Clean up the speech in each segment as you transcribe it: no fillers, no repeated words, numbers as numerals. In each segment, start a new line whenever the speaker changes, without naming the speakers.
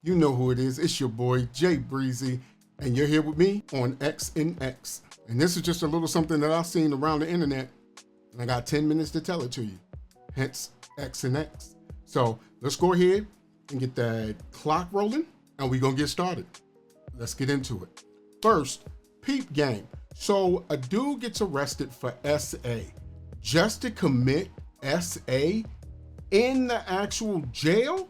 You know who it is. It's your boy, Jay Breezy, and you're here with me on X and X. And this is just a little something that I've seen around the internet, and I got 10 minutes to tell it to you. Hence, X and X. So let's go ahead and get that clock rolling, and we're gonna get started. Let's get into it. First, peep game. So a dude gets arrested for SA. Just to commit SA in the actual jail?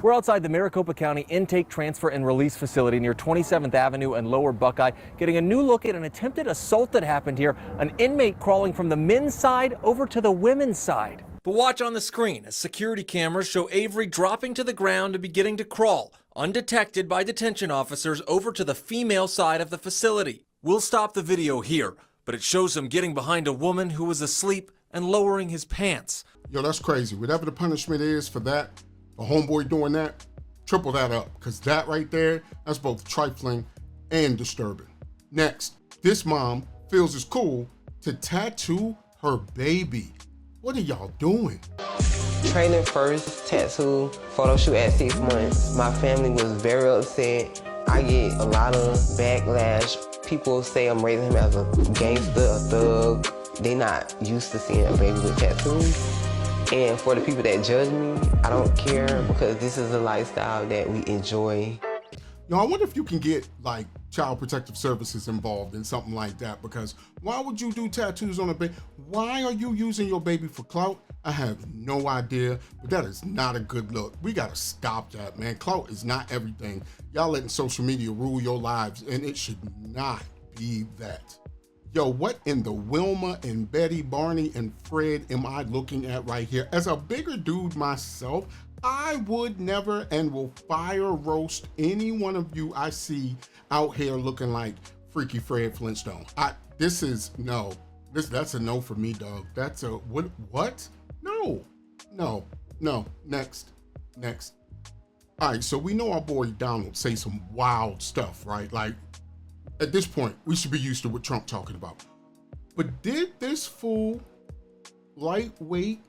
We're outside the Maricopa County Intake, Transfer, and Release Facility near 27th Avenue and Lower Buckeye, getting a new look at an attempted assault that happened here, an inmate crawling from the men's side over to the women's side. But watch on the screen as security cameras show Avery dropping to the ground and beginning to crawl, undetected by detention officers, over to the female side of the facility. We'll stop the video here, but it shows him getting behind a woman who was asleep and lowering his pants.
Yo, that's crazy. Whatever the punishment is for that, a homeboy doing that, triple that up, because that right there, that's both trifling and disturbing. Next, this mom feels it's cool to tattoo her baby. What are y'all doing?
Training first, tattoo, photo shoot at 6 months. My family was very upset. I get a lot of backlash. People say I'm raising him as a gangster, a thug. They're not used to seeing a baby with tattoos. And for the people that judge me, I don't care, because this is a lifestyle that we enjoy.
Yo, I wonder if you can get like Child Protective Services involved in something like that, because why would you do tattoos on a baby? Why are you using your baby for clout? I have no idea, but that is not a good look. We gotta stop that, man. Clout is not everything. Y'all letting social media rule your lives, and it should not be that. Yo, what in the Wilma and Betty, Barney and Fred am I looking at right here? As a bigger dude myself, I would never and will fire roast any one of you I see out here looking like Freaky Fred Flintstone. That's a no for me, dog. That's a, what? No, next. All right, so we know our boy Donald say some wild stuff, right? Like, at this point, we should be used to what Trump talking about. But did this fool, lightweight,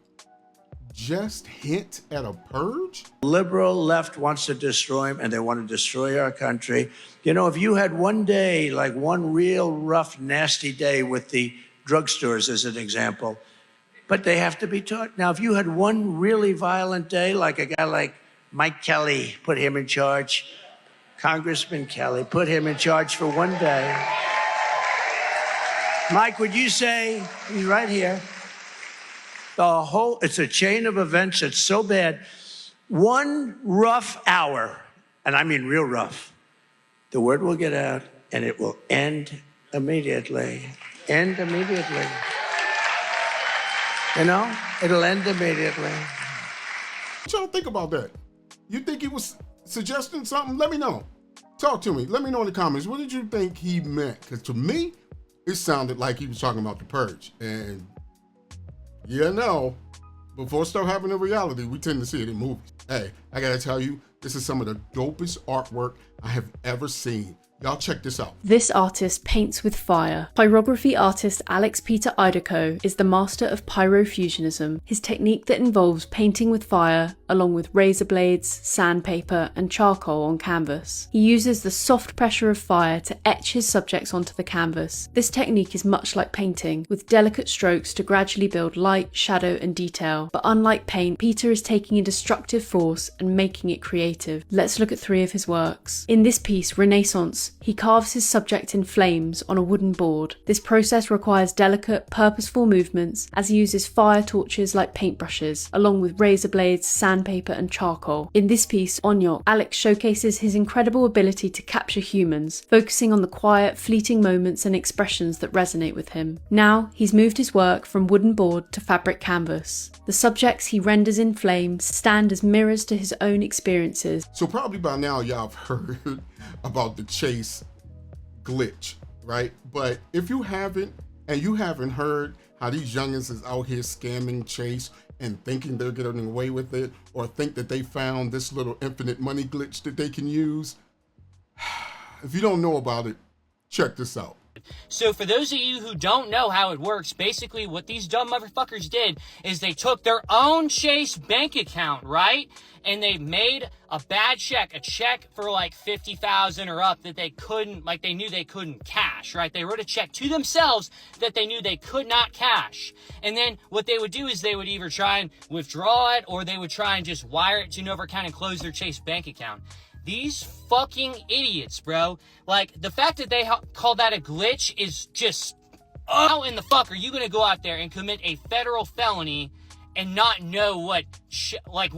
just hint at a purge?
Liberal left wants to destroy him, and they want to destroy our country. You know, if you had one day, like one real rough, nasty day with the drugstores as an example, but they have to be taught. Now, if you had one really violent day, like a guy like Mike Kelly, put him in charge, Congressman Kelly, put him in charge for one day. Mike, would you say, he's right here, it's a chain of events that's so bad. One rough hour, and I mean real rough, the word will get out and it will end immediately. End immediately. You know, it'll end immediately.
What y'all think about that? You think he was suggesting something? Let me know. Talk to me. Let me know in the comments. What did you think he meant? Because to me, it sounded like he was talking about the purge. And yeah, no, before stuff happened in reality, we tend to see it in movies. Hey, I gotta tell you, this is some of the dopest artwork I have ever seen. Y'all check this out.
This artist paints with fire. Pyrography artist Alex Peter Idaco is the master of pyrofusionism, his technique that involves painting with fire along with razor blades, sandpaper and charcoal on canvas. He uses the soft pressure of fire to etch his subjects onto the canvas. This technique is much like painting, with delicate strokes to gradually build light, shadow and detail. But unlike paint, Peter is taking a destructive force and making it creative. Let's look at 3 of his works. In this piece, Renaissance, he carves his subject in flames on a wooden board. This process requires delicate, purposeful movements, as he uses fire torches like paintbrushes, along with razor blades, sandpaper and charcoal. In this piece, Onyok, Alex showcases his incredible ability to capture humans, focusing on the quiet, fleeting moments and expressions that resonate with him. Now, he's moved his work from wooden board to fabric canvas. The subjects he renders in flames stand as mirrors to his own experiences.
So probably by now y'all have heard about the Chase glitch, right? But if you haven't, and you haven't heard how these youngins is out here scamming Chase and thinking they're getting away with it, or think that they found this little infinite money glitch that they can use, if you don't know about it, check this out.
So for those of you who don't know how it works, basically what these dumb motherfuckers did is they took their own Chase bank account, right? And they made a bad check, a check for like 50,000 or up that they couldn't, like they knew they couldn't cash, right? They wrote a check to themselves that they knew they could not cash. And then what they would do is they would either try and withdraw it or they would try and just wire it to another account and close their Chase bank account. These fucking idiots, bro. Like, the fact that they call that a glitch is just, how in the fuck are you gonna go out there and commit a federal felony and not know what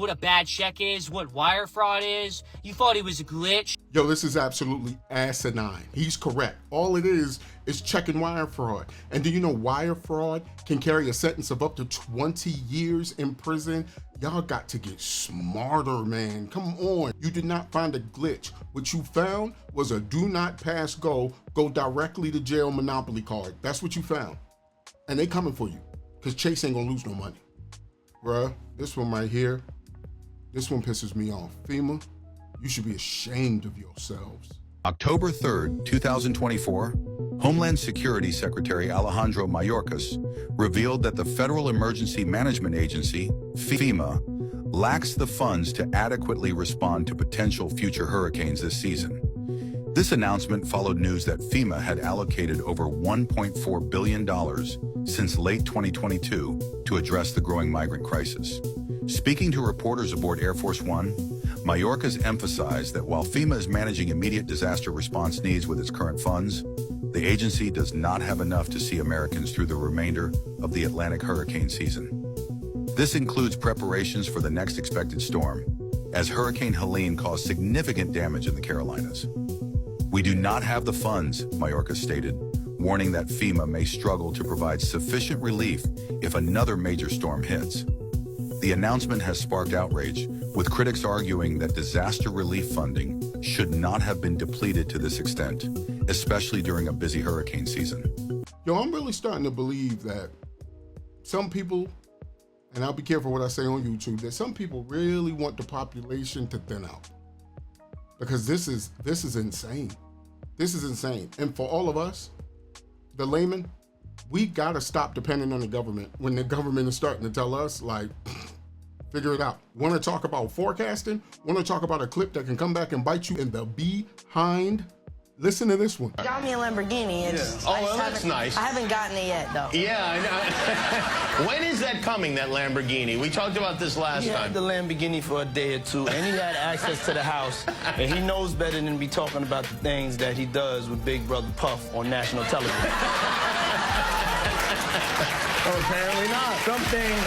a bad check is, what wire fraud is? You thought it was a glitch?
Yo, this is absolutely asinine. He's correct. All it is checking wire fraud. And do you know wire fraud can carry a sentence of up to 20 years in prison? Y'all got to get smarter, man. Come on. You did not find a glitch. What you found was a do not pass go directly to jail Monopoly card. That's what you found. And they coming for you because Chase ain't gonna lose no money. Bruh, this one right here, this one pisses me off. FEMA, you should be ashamed of yourselves.
October 3rd, 2024, Homeland Security Secretary Alejandro Mayorkas revealed that the Federal Emergency Management Agency, FEMA, lacks the funds to adequately respond to potential future hurricanes this season. This announcement followed news that FEMA had allocated over $1.4 billion since late 2022 to address the growing migrant crisis. Speaking to reporters aboard Air Force One, Mayorkas emphasized that while FEMA is managing immediate disaster response needs with its current funds, the agency does not have enough to see Americans through the remainder of the Atlantic hurricane season. This includes preparations for the next expected storm, as Hurricane Helene caused significant damage in the Carolinas. We do not have the funds, Mayorkas stated, warning that FEMA may struggle to provide sufficient relief if another major storm hits. The announcement has sparked outrage, with critics arguing that disaster relief funding should not have been depleted to this extent, especially during a busy hurricane season.
Yo, I'm really starting to believe that some people, and I'll be careful what I say on YouTube, that some people really want the population to thin out. Because this is insane. This is insane. And for all of us, the layman, we gotta stop depending on the government when the government is starting to tell us, like, figure it out. Want to talk about forecasting? Want to talk about a clip that can come back and bite you in the behind? Listen to this one.
Got me a Lamborghini.
Yeah. Oh, well, that's nice.
I haven't gotten it yet, though.
Yeah, I know. When is that coming, that Lamborghini? We talked about this last time.
He had the Lamborghini for a day or two, and he had access to the house. And he knows better than to be talking about the things that he does with Big Brother Puff on national television. Oh, apparently not. Some things,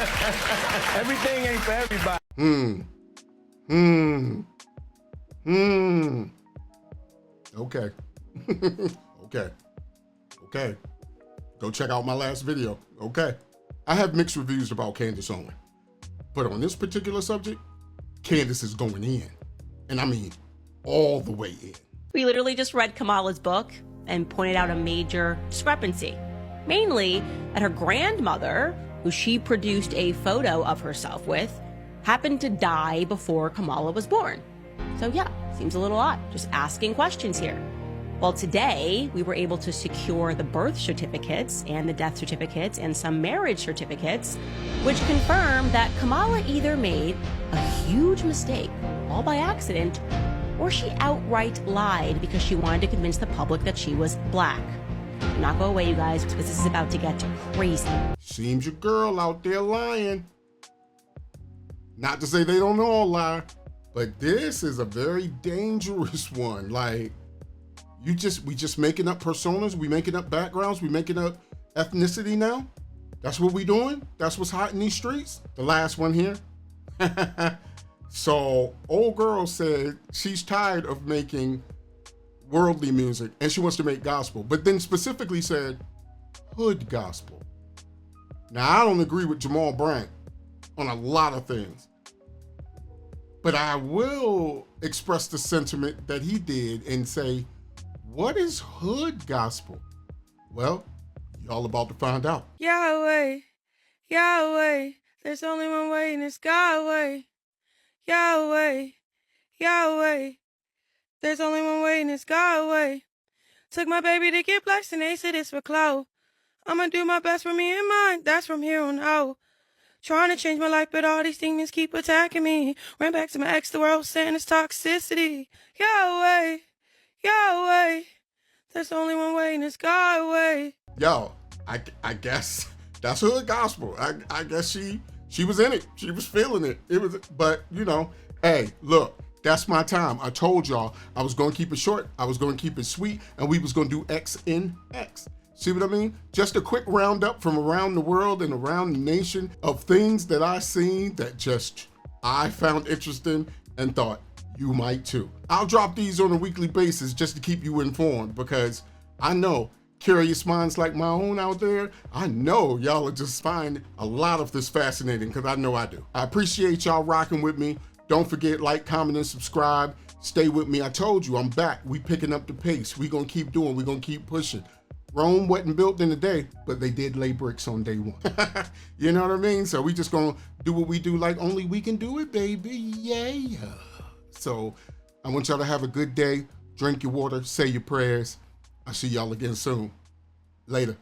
everything ain't for everybody.
Okay. Okay. Go check out my last video. Okay. I have mixed reviews about Candace Owen. But on this particular subject, Candace is going in. And I mean, all the way in.
We literally just read Kamala's book and pointed out a major discrepancy. Mainly that her grandmother, who she produced a photo of herself with, happened to die before Kamala was born. So yeah, seems a little odd, just asking questions here. Well, today we were able to secure the birth certificates and the death certificates and some marriage certificates, which confirm that Kamala either made a huge mistake, all by accident, or she outright lied because she wanted to convince the public that she was black. Do not go away, you guys, because this is about to get crazy.
Seems your girl out there lying. Not to say they don't all lie, but this is a very dangerous one. Like, we just making up personas, we making up backgrounds, we making up ethnicity now. That's what we doing. That's what's hot in these streets. The last one here. So old girl said she's tired of making worldly music and she wants to make gospel, but then specifically said hood gospel. Now I don't agree with Jamal Bryant on a lot of things, but I will express the sentiment that he did and say, what is hood gospel? Well, y'all about to find out.
Yahweh, Yahweh, there's only one way and it's God's way. Yahweh, Yahweh, there's only one way and it's God's way. Took my baby to get blessed and they said it's for clout. I'ma do my best for me and mine, that's from here on out. Trying to change my life, but all these demons keep attacking me. Ran back to my ex, the world saying it's toxicity. Yahweh, Yahweh, there's only one way and it's God way.
Yo, I guess that's her gospel. I guess she was in it. She was feeling it. It was, but you know, hey, look, that's my time. I told y'all I was gonna keep it short. I was gonna keep it sweet, and we was gonna do X in X. See what I mean? Just a quick roundup from around the world and around the nation of things that I seen that just I found interesting and thought you might too. I'll drop these on a weekly basis just to keep you informed, because I know curious minds like my own out there, I know y'all will just find a lot of this fascinating, because I know I do. I appreciate y'all rocking with me. Don't forget, like, comment, and subscribe. Stay with me. I told you, I'm back. We picking up the pace. We gonna keep doing, we gonna keep pushing. Rome wasn't built in a day, but they did lay bricks on day one. You know what I mean? So we just gonna do what we do like only we can do it, baby. Yeah. So I want y'all to have a good day. Drink your water, say your prayers. I'll see y'all again soon. Later.